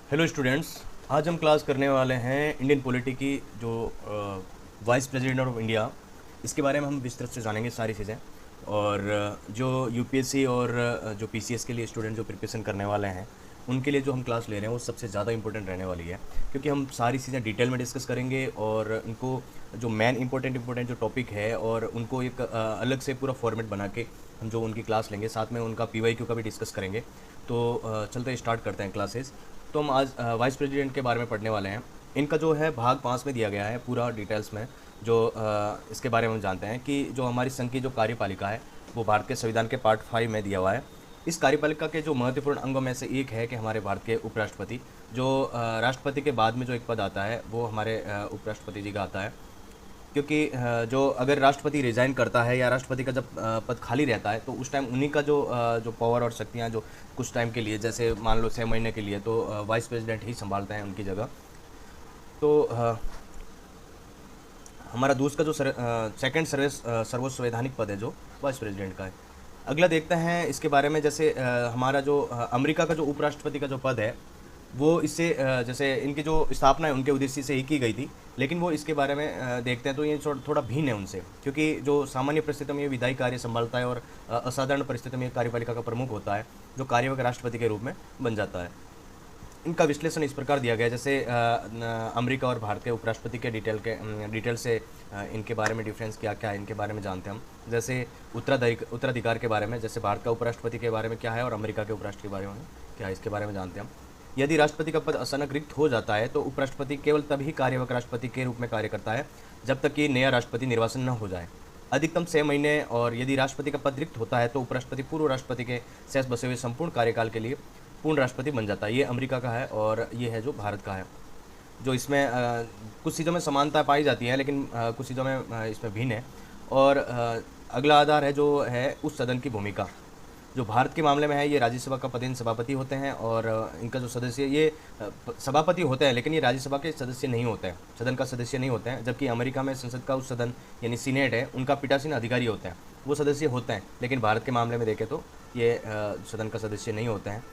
Hello students. आज हम class करने वाले हैं इंडियन पॉलिटी की जो वाइस प्रेसिडेंट ऑफ इंडिया, इसके बारे में हम विस्तृत से जानेंगे सारी चीज़ें। और जो यूपीएससी और जो पीसीएस के लिए स्टूडेंट जो प्रिपरेशन करने वाले हैं उनके लिए जो हम क्लास ले रहे हैं वो सबसे ज़्यादा इंपॉर्टेंट रहने वाली है, क्योंकि हम सारी चीज़ें डिटेल में डिस्कस करेंगे और उनको जो मेन इंपॉर्टेंट जो टॉपिक है और उनको एक अलग से पूरा फॉर्मेट बना के हम जो उनकी क्लास लेंगे, साथ में उनका पीवाईक्यू का भी डिस्कस करेंगे। तो चलते स्टार्ट करते हैं क्लासेस। तो हम आज वाइस प्रेसिडेंट के बारे में पढ़ने वाले हैं। इनका जो है भाग 5 में दिया गया है पूरा डिटेल्स में। जो इसके बारे में हम जानते हैं कि जो हमारी संघ की जो कार्यपालिका है वो भारत के संविधान के पार्ट 5 में दिया हुआ है। इस कार्यपालिका के जो महत्वपूर्ण अंगों में से एक है कि हमारे भारत के उपराष्ट्रपति, जो राष्ट्रपति के बाद में जो एक पद आता है वो हमारे उपराष्ट्रपति जी का आता है। क्योंकि जो अगर राष्ट्रपति रिज़ाइन करता है या राष्ट्रपति का जब पद खाली रहता है तो उस टाइम उन्हीं का जो पावर और शक्तियाँ जो कुछ टाइम के लिए, जैसे मान लो 6 महीने के लिए, तो वाइस प्रेसिडेंट ही संभालते हैं उनकी जगह। तो हमारा दूसरा जो सेकंड सर्वोच्च संवैधानिक पद है जो वाइस प्रेसिडेंट का है। अगला देखते हैं इसके बारे में। जैसे हमारा जो अमेरिका का जो उपराष्ट्रपति का जो पद है वो इससे जैसे इनकी जो स्थापना है उनके उद्देश्य से ही की गई थी, लेकिन वो इसके बारे में देखते हैं तो ये थोड़ा भिन्न है उनसे, क्योंकि जो सामान्य परिस्थितियों में ये विधायी कार्य संभालता है और असाधारण परिस्थितियों में ये कार्यपालिका का प्रमुख होता है, जो कार्यवाहक राष्ट्रपति के रूप में बन जाता है। इनका विश्लेषण इस प्रकार दिया गया है, जैसे अमेरिका और भारत के उपराष्ट्रपति के डिटेल से इनके बारे में डिफरेंस क्या क्या है इनके बारे में जानते हैं हम। जैसे उत्तराधिकार के बारे में, जैसे भारत का उपराष्ट्रपति के बारे में क्या है और अमेरिका के उपराष्ट्रपति के बारे में क्या है, इसके बारे में जानते हैं हम। यदि राष्ट्रपति का पद अचानक रिक्त हो जाता है तो उपराष्ट्रपति केवल तभी कार्यवाहक राष्ट्रपति के रूप में कार्य करता है जब तक कि नया राष्ट्रपति निर्वाचन न हो जाए, अधिकतम 6 महीने। और यदि राष्ट्रपति का पद रिक्त होता है तो उपराष्ट्रपति पूर्व राष्ट्रपति के शेष बसे हुए संपूर्ण कार्यकाल के लिए पूर्ण राष्ट्रपति बन जाता है। ये अमेरिका का है और ये है जो भारत का है। जो इसमें कुछ चीज़ों में समानता पाई जाती है, लेकिन कुछ चीज़ों में इसमें भिन्न है। और अगला आधार है जो है उस सदन की भूमिका। जो भारत के मामले में है ये राज्यसभा का पदेन सभापति होते हैं और इनका जो सदस्य ये सभापति होते हैं, लेकिन ये राज्यसभा के सदस्य नहीं होते हैं, सदन का सदस्य नहीं होते हैं। जबकि अमेरिका में संसद का उस सदन यानी सीनेट है, उनका पीठासीन अधिकारी होते हैं, वो सदस्य होते हैं। लेकिन भारत के मामले में देखें तो ये सदन का सदस्य नहीं होते हैं।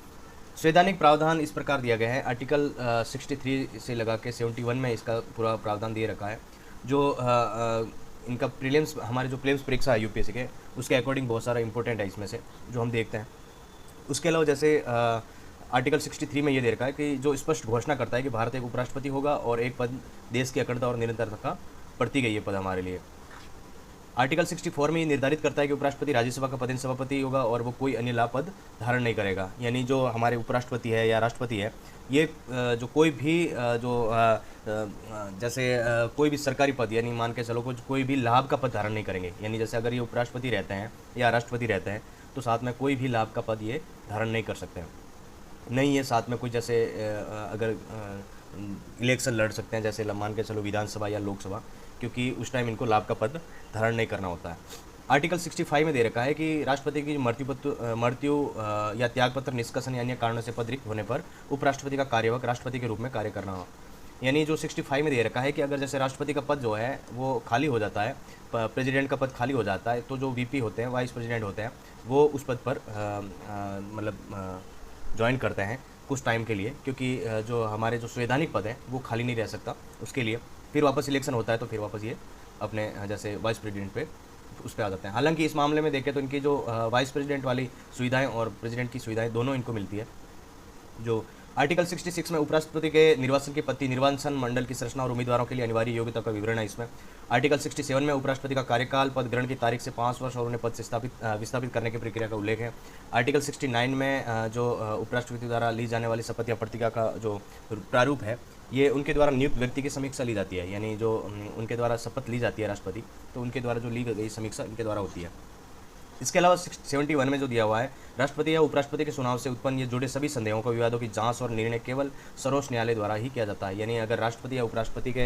संवैधानिक प्रावधान इस प्रकार दिया गया है, आर्टिकल 63 से लगा के 71 में इसका पूरा प्रावधान दिए रखा है। जो इनका प्रीलिम्स, हमारे जो प्रीलिम्स परीक्षा है यूपीएससी के, उसके अकॉर्डिंग बहुत सारा इंपॉर्टेंट है इसमें से जो हम देखते हैं। उसके अलावा जैसे आर्टिकल 63 में ये दे रखा है कि जो स्पष्ट घोषणा करता है कि भारत एक उपराष्ट्रपति होगा और एक पद देश की अखंडता और निरंतरता का प्रतीक है ये पद हमारे लिए। आर्टिकल 64 में ये निर्धारित करता है कि उपराष्ट्रपति राज्यसभा का पदेन सभापति होगा और वो कोई अन्य लाभ पद धारण नहीं करेगा। यानी जो हमारे उपराष्ट्रपति है या राष्ट्रपति है, ये जो कोई भी जैसे कोई भी सरकारी पद, यानी मान के चलो कोई भी लाभ का पद धारण नहीं करेंगे। यानी जैसे अगर ये उपराष्ट्रपति रहते हैं या राष्ट्रपति रहते हैं तो साथ में कोई भी लाभ का पद ये धारण नहीं कर सकते हैं। नहीं, ये साथ में कोई जैसे अगर इलेक्शन लड़ सकते हैं, जैसे मान के चलो विधानसभा या लोकसभा, क्योंकि उस टाइम इनको लाभ का पद धारण नहीं करना होता है। आर्टिकल 65 में दे रखा है कि राष्ट्रपति की मृत्यु या त्यागपत्र, निष्कासन या अन्य कारणों से पद रिक्त होने पर उपराष्ट्रपति का कार्यवाहक राष्ट्रपति के रूप में कार्य करना हो। यानी जो 65 में दे रखा है कि अगर जैसे राष्ट्रपति का पद जो है वो खाली हो जाता है, प्रेसिडेंट का पद खाली हो जाता है, तो जो वीपी होते हैं, वाइस प्रेसिडेंट होते हैं, वो उस पद पर मतलब ज्वाइन करते हैं कुछ टाइम के लिए, क्योंकि जो हमारे जो संवैधानिक पद है वो खाली नहीं रह सकता उसके लिए। फिर वापस इलेक्शन होता है तो फिर वापस ये अपने जैसे वाइस प्रेसिडेंट पे उस पर आ जाते हैं। हालांकि इस मामले में देखें तो इनकी जो वाइस प्रेसिडेंट वाली सुविधाएं और प्रेसिडेंट की सुविधाएं दोनों इनको मिलती है। जो आर्टिकल 66 में उपराष्ट्रपति के निर्वाचन की पद्धति, निर्वाचन मंडल की संरचना और उम्मीदवारों के लिए अनिवार्य योग्यता का विवरण है इसमें। आर्टिकल 67 में उपराष्ट्रपति का कार्यकाल, पद ग्रहण की तारीख से 5 वर्ष और उन्हें पद से विस्थापित करने की प्रक्रिया का उल्लेख है। आर्टिकल 69 में जो उपराष्ट्रपति द्वारा ली जाने वाली शपथ या प्रतिज्ञा का जो प्रारूप है, ये उनके द्वारा नियुक्त व्यक्ति की समीक्षा ली जाती है। यानी जो उनके द्वारा शपथ ली जाती है राष्ट्रपति, तो उनके द्वारा जो ली गई समीक्षा इनके द्वारा होती है। इसके अलावा 71 में जो दिया हुआ है, राष्ट्रपति या उपराष्ट्रपति के चुनाव से उत्पन्न ये जुड़े सभी संदेहों को, विवादों की जांच और निर्णय केवल सर्वोच्च न्यायालय द्वारा ही किया जाता है। यानी अगर राष्ट्रपति या उपराष्ट्रपति के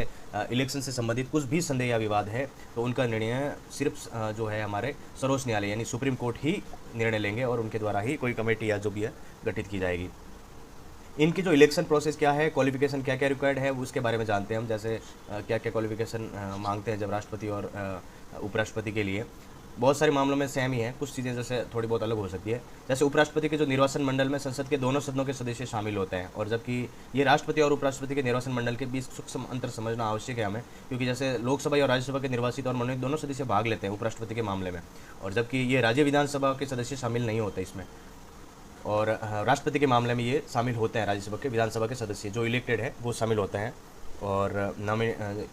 इलेक्शन से संबंधित कुछ भी संदेह या विवाद है तो उनका निर्णय सिर्फ जो है हमारे सर्वोच्च न्यायालय यानी सुप्रीम कोर्ट ही निर्णय लेंगे और उनके द्वारा ही कोई कमेटी या जो भी है गठित की जाएगी। इनकी जो इलेक्शन प्रोसेस क्या है, क्वालिफिकेशन क्या क्या रिक्वायर्ड है, वो उसके बारे में जानते हैं हम। जैसे क्या क्या क्वालिफिकेशन मांगते हैं जब राष्ट्रपति और उपराष्ट्रपति के लिए। बहुत सारे मामलों में सेम ही है, कुछ चीज़ें जैसे थोड़ी बहुत अलग हो सकती है। जैसे उपराष्ट्रपति के जो निर्वाचन मंडल में संसद के दोनों सदनों के सदस्य शामिल होते हैं, और जबकि ये राष्ट्रपति और उपराष्ट्रपति के निर्वाचन मंडल के बीच सूक्ष्म अंतर समझना आवश्यक है हमें, क्योंकि जैसे लोकसभा और राज्यसभा के निर्वाचित और मनोनीत दोनों सदस्य भाग लेते हैं उपराष्ट्रपति के मामले में, और जबकि ये राज्य विधानसभा के सदस्य शामिल नहीं होते इसमें। और राष्ट्रपति के मामले में ये शामिल होते हैं, राज्यसभा के विधानसभा के सदस्य जो इलेक्टेड है वो शामिल होते हैं, और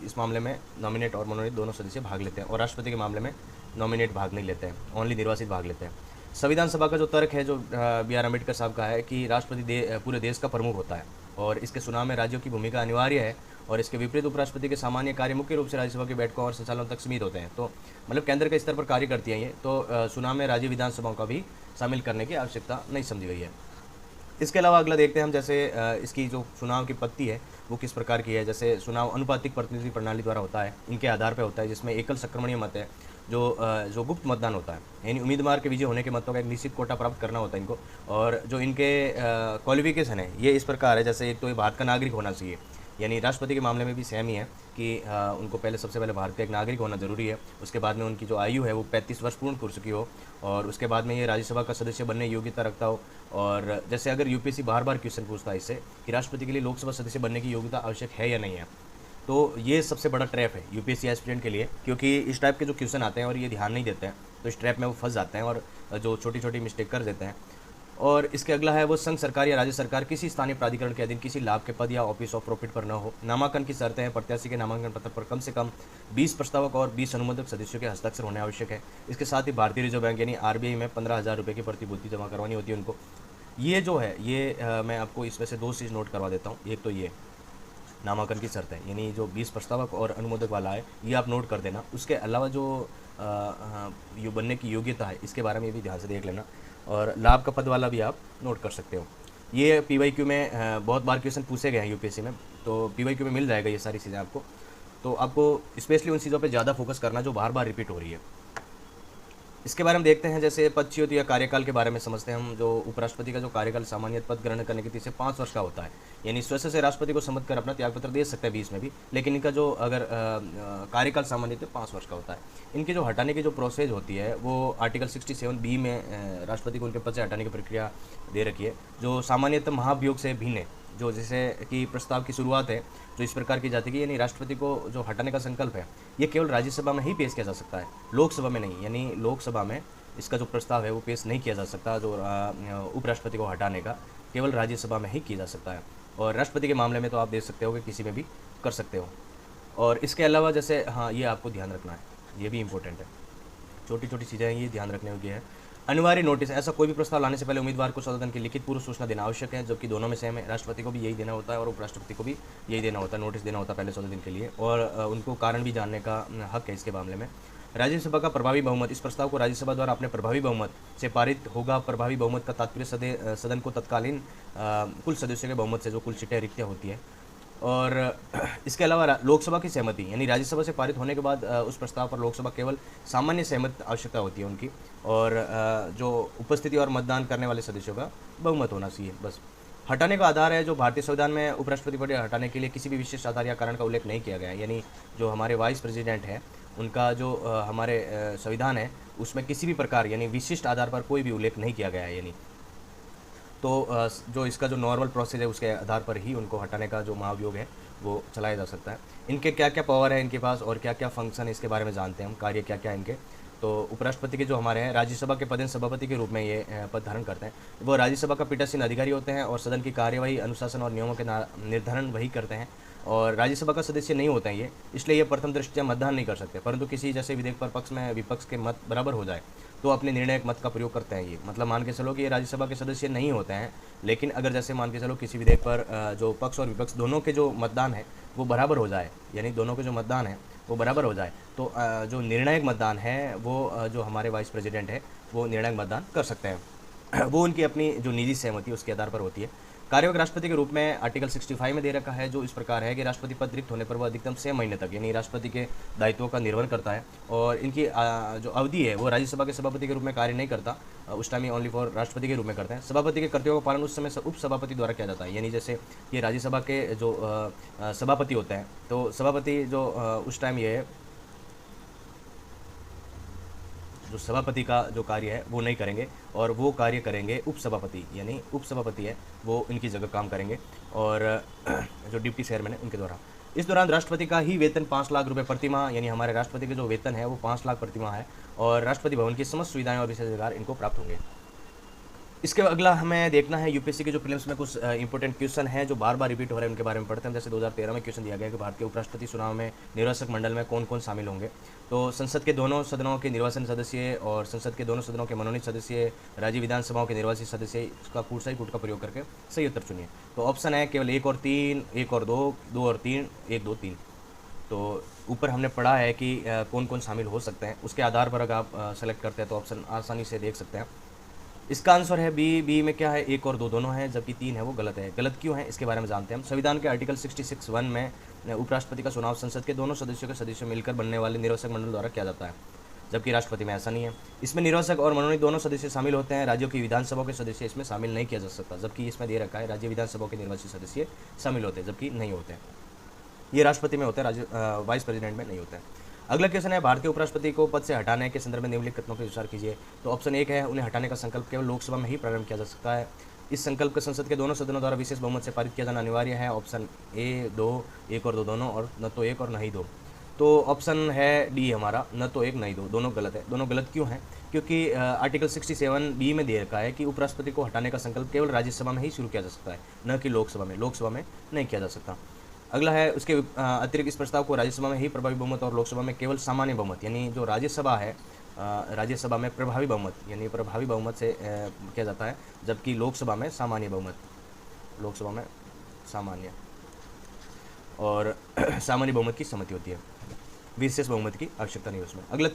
इस मामले में नॉमिनेट और मनोनीत दोनों सदस्य भाग लेते हैं, और राष्ट्रपति के मामले में नॉमिनेट भाग नहीं लेते हैं, ओनली निर्वाचित भाग लेते हैं। संविधान सभा का जो तर्क है जो बी आर अम्बेडकर साहब का है कि राष्ट्रपति पूरे देश का प्रमुख होता है, और इसके चुनाव में राज्यों की भूमिका अनिवार्य है, और इसके विपरीत उपराष्ट्रपति के सामान्य कार्य मुख्य रूप से राज्यसभा की बैठकों और संचालनों तक सीमित होते हैं। तो मतलब केंद्र के स्तर पर कार्य करती हैं ये, तो चुनाव में राज्य विधानसभाओं का भी शामिल करने की आवश्यकता नहीं समझी गई है। इसके अलावा अगला देखते हैं हम, जैसे इसकी जो चुनाव की पद्धति है वो किस प्रकार की है। जैसे चुनाव अनुपातिक प्रतिनिधि प्रणाली द्वारा होता है, इनके आधार पर होता है, जिसमें एकल संक्रमणीय मत है, जो गुप्त मतदान होता है, यानी उम्मीदवार के विजय होने के मतों का एक निश्चित कोटा प्राप्त करना होता है इनको। और जो इनके क्वालिफिकेशन है ये इस प्रकार है, जैसे एक तो ये भारत का नागरिक होना चाहिए, यानी राष्ट्रपति के मामले में भी सेम ही है कि उनको सबसे पहले भारत का एक नागरिक होना जरूरी है, उसके बाद में उनकी जो आयु है वो 35 वर्ष पूर्ण कर चुकी हो, और उसके बाद में ये राज्यसभा का सदस्य बनने योग्यता रखता हो। और जैसे अगर यूपीएससी बार बार क्वेश्चन पूछता है इससे कि राष्ट्रपति के लिए लोकसभा सदस्य बनने की योग्यता आवश्यक है या नहीं है, तो ये सबसे बड़ा ट्रैप है यूपीएससी एस्पिरेंट के लिए, क्योंकि इस टाइप के जो क्वेश्चन आते हैं और ये ध्यान नहीं देते हैं तो इस ट्रैप में वो फंस जाते हैं और जो छोटी छोटी मिस्टेक कर देते हैं। और इसके अगला है वो संघ सरकार या राज्य सरकार किसी स्थानीय प्राधिकरण के अधीन किसी लाभ के पद या ऑफिस ऑफ प्रॉफिट पर न हो। नामांकन की शर्तें हैं, प्रत्याशी के नामांकन पत्र पर कम से कम 20 प्रस्तावक और 20 अनुमोदक सदस्यों के हस्ताक्षर होने आवश्यक है। इसके साथ ही भारतीय रिजर्व बैंक यानी आरबीआई में 15,000 रुपये की प्रतिभूति जमा करवानी होती है उनको। ये जो है ये मैं आपको इसमें से 2 चीज़ नोट करवा देता हूँ। एक तो ये नामांकन की शर्त है, यानी जो 20 प्रस्तावक और अनुमोदक वाला है ये आप नोट कर देना। उसके अलावा जो बनने की योग्यता है इसके बारे में भी ध्यान से देख लेना, और लाभ का पद वाला भी आप नोट कर सकते हो। ये पीवाईक्यू में बहुत बार क्वेश्चन पूछे गए हैं यूपीएससी में, तो पीवाईक्यू में मिल जाएगा ये सारी चीज़ें आपको। तो आपको स्पेशली उन चीज़ों पे ज़्यादा फोकस करना जो बार बार रिपीट हो रही है। इसके बारे में देखते हैं, जैसे पदच्युत या कार्यकाल के बारे में समझते हैं हम। जो उपराष्ट्रपति का जो कार्यकाल सामान्य पद ग्रहण करने के तीसरे 5 वर्ष का होता है, यानी स्वयं से राष्ट्रपति को सम्मत कर अपना त्यागपत्र दे सकते हैं 20 में भी, लेकिन इनका जो अगर कार्यकाल सामान्य 5 वर्ष का होता है। इनके जो हटाने की जो प्रोसेस होती है वो आर्टिकल 67B में राष्ट्रपति को उनके पद से हटाने की प्रक्रिया दे रखी है, जो सामान्यतः महाभियोग से भिन्न है। जो जैसे कि प्रस्ताव की शुरुआत है जो इस प्रकार की जाती है, यानी राष्ट्रपति को जो हटाने का संकल्प है ये केवल राज्यसभा में ही पेश किया जा सकता है, लोकसभा में नहीं। यानी लोकसभा में इसका जो प्रस्ताव है वो पेश नहीं किया जा सकता, जो उपराष्ट्रपति को हटाने का केवल राज्यसभा में ही किया जा सकता है। और राष्ट्रपति के मामले में तो आप देख सकते हो कि किसी में भी कर सकते हो। और इसके अलावा जैसे हाँ, ये आपको ध्यान रखना है, ये भी इंपॉर्टेंट है, छोटी छोटी चीज़ें ये ध्यान रखने योग्य है। अनिवार्य नोटिस, ऐसा कोई भी प्रस्ताव लाने से पहले उम्मीदवार को सदन की लिखित पूर्व सूचना देना आवश्यक है, जबकि दोनों में सेम है। राष्ट्रपति को भी यही देना होता है और उपराष्ट्रपति को भी यही देना होता है, नोटिस देना होता है पहले 14 दिन के लिए, और उनको कारण भी जानने का हक है इसके मामले में। राज्यसभा का प्रभावी बहुमत, इस प्रस्ताव को राज्यसभा द्वारा अपने प्रभावी बहुमत से पारित होगा। प्रभावी बहुमत का तात्पर्य सदन को तत्कालीन कुल सदस्यों के बहुमत से जो कुल सीटें रिक्त होती है। और इसके अलावा लोकसभा की सहमति, यानी राज्यसभा से पारित होने के बाद उस प्रस्ताव पर लोकसभा केवल सामान्य सहमत आवश्यकता होती है उनकी, और जो उपस्थिति और मतदान करने वाले सदस्यों का बहुमत होना चाहिए बस। हटाने का आधार है, जो भारतीय संविधान में उपराष्ट्रपति पद हटाने के लिए किसी भी विशेष आधार या कारण का उल्लेख नहीं किया गया है, यानी जो हमारे वाइस प्रेसिडेंट है उनका जो हमारे संविधान है उसमें किसी भी प्रकार यानी विशिष्ट आधार पर कोई भी उल्लेख नहीं किया गया है। यानी तो जो इसका जो नॉर्मल प्रोसेस है उसके आधार पर ही उनको हटाने का जो महाभियोग है वो चलाया जा सकता है। इनके क्या क्या पावर है इनके पास और क्या क्या फंक्शन है इसके बारे में जानते हैं हम, कार्य क्या क्या इनके। तो उपराष्ट्रपति के जो हमारे हैं राज्यसभा के पदेन सभापति के रूप में ये पद धारण करते हैं। वो राज्यसभा का पीठासीन अधिकारी होते हैं और सदन की कार्यवाही, अनुशासन और नियमों के निर्धारण वही करते हैं, और राज्यसभा का सदस्य नहीं होते हैं ये, इसलिए ये प्रथम दृष्टया मतदान नहीं कर सकते। परंतु किसी जैसे विधेयक पर पक्ष में विपक्ष के मत बराबर हो जाए तो अपने निर्णायक मत का प्रयोग करते हैं ये। मतलब मान के चलो कि ये राज्यसभा के सदस्य नहीं होते हैं, लेकिन अगर जैसे मान के चलो किसी विधेयक पर जो पक्ष और विपक्ष दोनों के जो मतदान है वो बराबर हो जाए, यानी दोनों के जो मतदान है वो बराबर हो जाए, तो जो निर्णायक मतदान है वो जो हमारे वाइस प्रेसिडेंट है वो निर्णायक मतदान कर सकते हैं। वो उनकी अपनी जो निजी सहमति उसके आधार पर होती है। कार्यवाहक राष्ट्रपति के रूप में आर्टिकल 65 में दे रखा है, जो इस प्रकार है कि राष्ट्रपति पद रिक्त होने पर वह अधिकतम 6 महीने तक यानी राष्ट्रपति के दायित्वों का निर्वहन करता है, और इनकी जो अवधि है वो राज्यसभा के सभापति के रूप में कार्य नहीं करता, उस टाइम ओनली फॉर राष्ट्रपति के रूप में करते हैं। सभापति के कर्तव्यों का पालन उस समय उप सभापति द्वारा किया जाता है, यानी जैसे ये राज्यसभा के जो सभापति होते हैं तो सभापति जो उस टाइम ये जो सभापति का जो कार्य है वो नहीं करेंगे, और वो कार्य करेंगे उपसभापति, यानी उपसभापति है वो इनकी जगह काम करेंगे, और जो डिप्टी चेयरमैन है उनके द्वारा। इस दौरान राष्ट्रपति का ही वेतन 5 लाख रुपए प्रति माह, यानी हमारे राष्ट्रपति के जो वेतन है वो 5 लाख प्रति माह है, और राष्ट्रपति भवन की समस्त सुविधाएं और विशेष अधिकार इनको प्राप्त होंगे। इसके अगला हमें देखना है यूपीएससी के जो प्रीलिम्स में कुछ इंपॉर्टेंट क्वेश्चन हैं जो बार बार रिपीट हो रहे हैं, उनके बारे में पढ़ते हैं। जैसे 2013 में क्वेश्चन दिया गया कि भारत के उपराष्ट्रपति चुनाव में निर्वाचक मंडल में कौन कौन शामिल होंगे। तो संसद के दोनों सदनों के निर्वाचन सदस्य और संसद के दोनों सदनों के मनोनीत सदस्य, राज्य विधानसभाओं के निर्वाचित सदस्य, इसका कूट का प्रयोग करके सही उत्तर चुनिए। तो ऑप्शन है केवल 1 और 3, 1 और 2, 2 और 3, 1, 2, 3। तो ऊपर हमने पढ़ा है कि कौन कौन शामिल हो सकते हैं, उसके आधार पर अगर आप सेलेक्ट करते हैं तो ऑप्शन आसानी से देख सकते हैं। इसका आंसर है बी में क्या है, 1 और 2 दोनों है, जबकि 3 है वो गलत है। गलत क्यों है इसके बारे में जानते हैं हम। संविधान के आर्टिकल 66(1) में उपराष्ट्रपति का चुनाव संसद के दोनों सदस्यों के सदस्य मिलकर बनने वाले निर्वाचक मंडल द्वारा किया जाता है, जबकि राष्ट्रपति में ऐसा नहीं है। इसमें निर्वाचक और मनोनीत दोनों सदस्य शामिल होते हैं, राज्यों की विधानसभा के सदस्य इसमें शामिल नहीं किया जा सकता, जबकि इसमें दे रखा है राज्य विधानसभा के निर्वाचित सदस्य शामिल होते हैं, जबकि नहीं होते हैं। ये राष्ट्रपति में होता है, वाइस प्रेसिडेंट में नहीं होता है। अगला क्वेश्चन है भारतीय उपराष्ट्रपति को पद से हटाने के संदर्भ में निम्नलिखित कथनों पर विचार कीजिए। तो ऑप्शन 1 है उन्हें हटाने का संकल्प केवल लोकसभा में ही प्रारंभ किया जा सकता है। इस संकल्प को संसद के दोनों सदनों द्वारा विशेष बहुमत से पारित किया जाना अनिवार्य है। ऑप्शन ए 2, 1 और 2 दोनों, और न तो 1 और न ही 2। तो ऑप्शन है डी हमारा, न तो 1 नहीं 2, दोनों गलत है। दोनों गलत क्यों है, क्योंकि आर्टिकल 67(b) में दे रखा है कि उपराष्ट्रपति को हटाने का संकल्प केवल राज्यसभा में ही शुरू किया जा सकता है, न कि लोकसभा में। लोकसभा में नहीं किया जा सकता। अगला है उसके अतिरिक्त इस प्रस्ताव को राज्यसभा में ही प्रभावी बहुमत और लोकसभा में केवल सामान्य बहुमत, यानी जो राज्यसभा है राज्यसभा में प्रभावी बहुमत, यानी प्रभावी बहुमत से किया जाता है, जबकि लोकसभा में सामान्य बहुमत, लोकसभा में सामान्य और सामान्य बहुमत की सहमति होती है, विशेष बहुमत की आवश्यकता नहीं है उसमें। अगला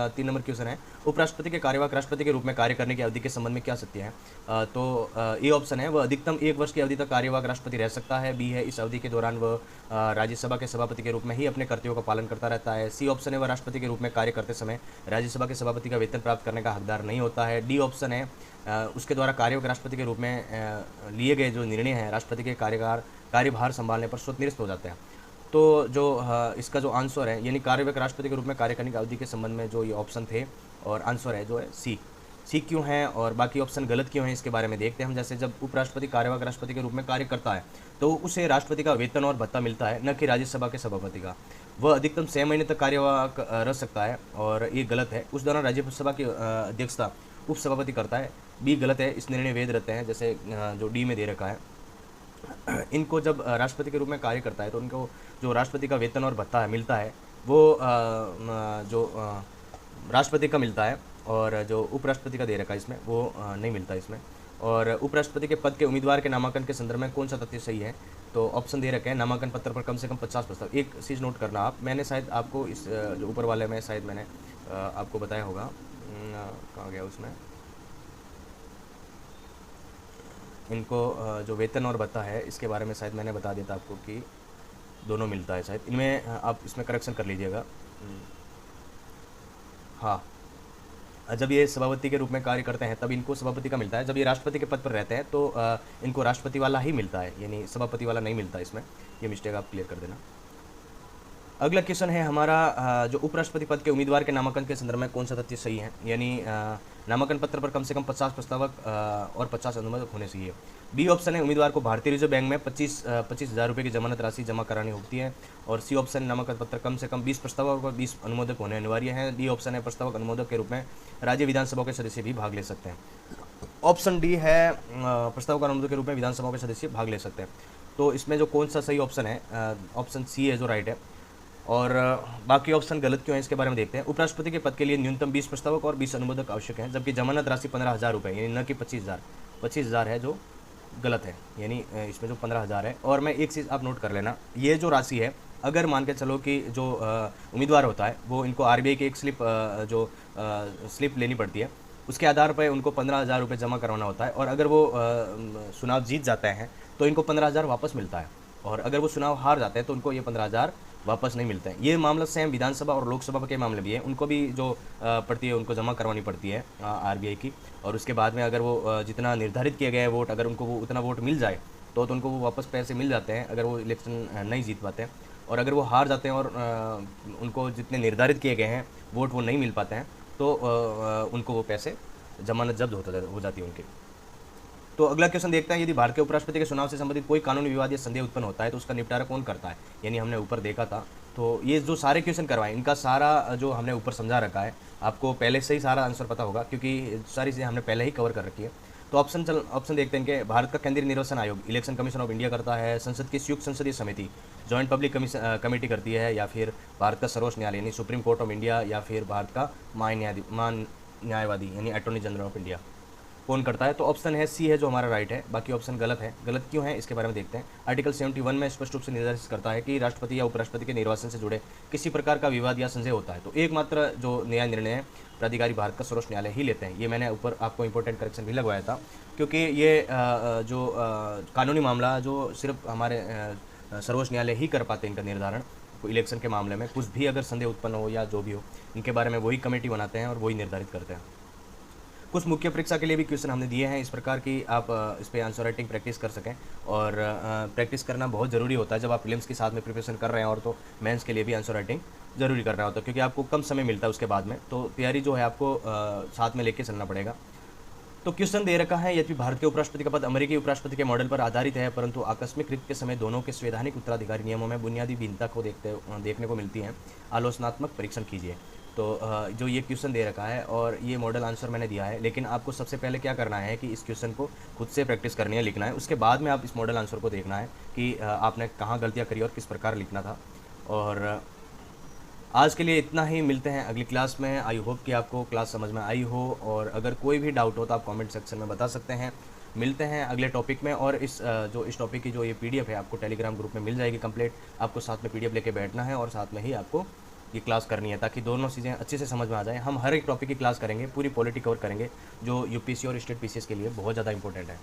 3 नंबर क्वेश्चन है उपराष्ट्रपति के कार्यवाहक राष्ट्रपति के रूप में कार्य करने की अवधि के संबंध में क्या सत्य है। तो ए ऑप्शन है वह अधिकतम 1 वर्ष की अवधि तक कार्यवाहक राष्ट्रपति रह सकता है। बी है इस अवधि के दौरान वह राज्यसभा के सभापति के रूप में ही अपने कर्तव्यों का पालन करता रहता है। सी ऑप्शन है वह राष्ट्रपति के रूप में कार्य करते समय राज्यसभा के सभापति का वेतन प्राप्त करने का हकदार नहीं होता है। डी ऑप्शन है उसके द्वारा कार्यवाहक राष्ट्रपति के रूप में लिए गए जो निर्णय हैं राष्ट्रपति के कार्यभार संभालने पर स्वतः निरस्त हो जाते हैं। तो जो इसका जो आंसर है, यानी कार्यवाहक राष्ट्रपति के रूप में कार्य करने की अवधि के संबंध में जो ये ऑप्शन थे, और आंसर है जो है सी क्यों है और बाकी ऑप्शन गलत क्यों है इसके बारे में देखते हैं हम। जैसे जब उपराष्ट्रपति कार्यवाहक राष्ट्रपति के रूप में कार्य करता है तो उसे राष्ट्रपति का वेतन और भत्ता मिलता है, न कि राज्यसभा के सभापति का। वह अधिकतम 6 महीने तक कार्यवाहक रह सकता है, और ये गलत है। उस दौरान राज्यसभा की अध्यक्षता उपसभापति करता है, बी गलत है। इस निर्णय वैध रहते हैं, जैसे जो डी में दे रखा है। इनको जब राष्ट्रपति के रूप में कार्य करता है तो उनको जो राष्ट्रपति का वेतन और भत्ता मिलता है वो जो राष्ट्रपति का मिलता है, और जो उपराष्ट्रपति का दे रखा है इसमें वो नहीं मिलता इसमें। और उपराष्ट्रपति के पद के उम्मीदवार के नामांकन के संदर्भ में कौन सा तथ्य सही है। तो ऑप्शन दे रखे हैं नामांकन पत्र पर कम से कम 50 प्रस्ताव। एक चीज़ नोट करना आप, मैंने शायद आपको इस जो ऊपर वाले में शायद मैंने आपको बताया होगा, कहाँ गया उसमें, इनको जो वेतन और भत्ता है इसके बारे में शायद मैंने बता दिया था आपको कि दोनों मिलता है शायद। इनमें आप इसमें करेक्शन कर लीजिएगा। हाँ, जब ये सभापति के रूप में कार्य करते हैं तब इनको सभापति का मिलता है। जब ये राष्ट्रपति के पद पर रहते हैं तो इनको राष्ट्रपति वाला ही मिलता है, यानी सभापति वाला नहीं मिलता इसमें। ये मिस्टेक आप क्लियर कर देना। अगला क्वेश्चन है हमारा जो उपराष्ट्रपति पद के उम्मीदवार के नामांकन के संदर्भ में कौन सा तथ्य सही है, यानी नामांकन पत्र पर कम से कम 50 प्रस्तावक और 50 अनुमोदक होने चाहिए। बी ऑप्शन है उम्मीदवार को भारतीय रिजर्व बैंक में 25,000 रुपये की जमानत राशि जमा करानी होती है। और सी ऑप्शन नामांकन पत्र कम से कम 20 प्रस्तावक और 20 अनुमोदक होने अनिवार्य है। डी ऑप्शन है प्रस्तावक अनुमोदक के रूप में राज्य विधानसभा के सदस्य भी भाग ले सकते हैं। ऑप्शन डी है प्रस्तावक अनुमोदक के रूप में विधानसभा के सदस्य भाग ले सकते हैं। तो इसमें जो कौन सा सही ऑप्शन है, ऑप्शन सी है जो राइट है, और बाकी ऑप्शन गलत क्यों है इसके बारे में देखते हैं। उपराष्ट्रपति के पद के लिए न्यूनतम 20 प्रस्तावक और 20 अनुमोदक आवश्यक हैं, जबकि जमानत राशि 15,000 रुपये, यानी न कि 25,000। 25,000 है जो गलत है, यानी इसमें जो 15,000 है। और मैं एक चीज़ आप नोट कर लेना, ये जो राशि है अगर मान के चलो कि जो उम्मीदवार होता है वो इनको आरबीआई की एक स्लिप लेनी पड़ती है, उसके आधार पर उनको 15,000 रुपये जमा करवाना होता है। और अगर वो चुनाव जीत जाते हैं तो इनको 15,000 वापस मिलता है, और अगर वो चुनाव हार जाते हैं तो उनको ये 15,000 वापस नहीं मिलते हैं। ये मामला सेम विधानसभा और लोकसभा के मामले भी है, उनको भी जो पड़ती है उनको जमा करवानी पड़ती है आरबीआई की। और उसके बाद में अगर वो जितना निर्धारित किए गए हैं वोट, अगर उनको वो उतना वोट मिल जाए तो उनको वो वापस पैसे मिल जाते हैं, अगर वो इलेक्शन नहीं जीत पाते हैं। और अगर वो हार जाते हैं और उनको जितने निर्धारित किए गए हैं वोट वो नहीं मिल पाते हैं तो उनको वो पैसे जमानत जब्त हो जाती है उनकी। तो अगला क्वेश्चन देखते हैं, यदि भारत के उपराष्ट्रपति के चुनाव से संबंधित कोई कानूनी विवाद या संदेह उत्पन्न होता है तो उसका निपटारा कौन करता है। यानी हमने ऊपर देखा था, तो ये जो सारे क्वेश्चन करवाए इनका सारा जो हमने ऊपर समझा रखा है, आपको पहले से ही सारा आंसर पता होगा क्योंकि सारी चीज़ें हमने पहले ही कवर कर रखी है। तो ऑप्शन देखते हैं कि भारत का केंद्रीय निर्वाचन आयोग इलेक्शन कमीशन ऑफ इंडिया करता है, संसद की संयुक्त संसदीय समिति जॉइंट पब्लिक कमेटी करती है, या फिर भारत का सर्वोच्च न्यायालय यानी सुप्रीम कोर्ट ऑफ इंडिया, या फिर भारत का महान न्यायवादी यानी अटॉर्नी जनरल ऑफ इंडिया कौन करता है। तो ऑप्शन है सी है जो हमारा राइट है, बाकी ऑप्शन गलत है। गलत क्यों है इसके बारे में देखते हैं। आर्टिकल 71 में स्पष्ट रूप से निर्धारित करता है कि राष्ट्रपति या उपराष्ट्रपति के निर्वाचन से जुड़े किसी प्रकार का विवाद या संशय होता है तो एकमात्र जो न्याय निर्णय है प्राधिकारी भारत का सर्वोच्च न्यायालय ही लेते हैं। ये मैंने ऊपर आपको इंपॉर्टेंट करेक्शन भी लगवाया था, क्योंकि ये जो कानूनी मामला जो सिर्फ हमारे सर्वोच्च न्यायालय ही कर पाते हैं इनका निर्धारण। इलेक्शन के मामले में कुछ भी अगर संदेह उत्पन्न हो या जो भी हो, इनके बारे में वही कमेटी बनाते हैं और वही निर्धारित करते हैं। कुछ मुख्य परीक्षा के लिए भी क्वेश्चन हमने दिए हैं इस प्रकार की आप इस पर आंसर राइटिंग प्रैक्टिस कर सकें, और प्रैक्टिस करना बहुत ज़रूरी होता है जब आप प्रीलिम्स के साथ में प्रिपरेशन कर रहे हैं, और तो मेंस के लिए भी आंसर राइटिंग जरूरी करना होता है क्योंकि आपको कम समय मिलता है उसके बाद में, तो तैयारी जो है आपको साथ में लेके चलना पड़ेगा। तो क्वेश्चन दे रखा है, यदि भारत के उपराष्ट्रपति का पद अमेरिकी उपराष्ट्रपति के मॉडल पर आधारित है परंतु आकस्मिक रिक्त के समय दोनों के संवैधानिक उत्तराधिकारी नियमों में बुनियादी भिन्नता को देखने को मिलती है, आलोचनात्मक परीक्षण कीजिए। तो जो ये क्वेश्चन दे रखा है और ये मॉडल आंसर मैंने दिया है, लेकिन आपको सबसे पहले क्या करना है कि इस क्वेश्चन को खुद से प्रैक्टिस करनी है, लिखना है, उसके बाद में आप इस मॉडल आंसर को देखना है कि आपने कहाँ गलतियाँ करी और किस प्रकार लिखना था। और आज के लिए इतना ही, मिलते हैं अगली क्लास में। आई होप कि आपको क्लास समझ में आई हो, और अगर कोई भी डाउट हो तो आप कमेंट सेक्शन में बता सकते हैं। मिलते हैं अगले टॉपिक में, और इस टॉपिक की जो ये पीडीएफ है आपको टेलीग्राम ग्रुप में मिल जाएगी कंप्लीट। आपको साथ में पीडीएफ लेके बैठना है और साथ में ही आपको ये क्लास करनी है ताकि दोनों चीज़ें अच्छे से समझ में आ जाए। हम हर एक टॉपिक की क्लास करेंगे, पूरी पॉलिटी कवर करेंगे जो यूपीएससी और स्टेट पीसीएस के लिए बहुत ज़्यादा इंपॉर्टेंट है।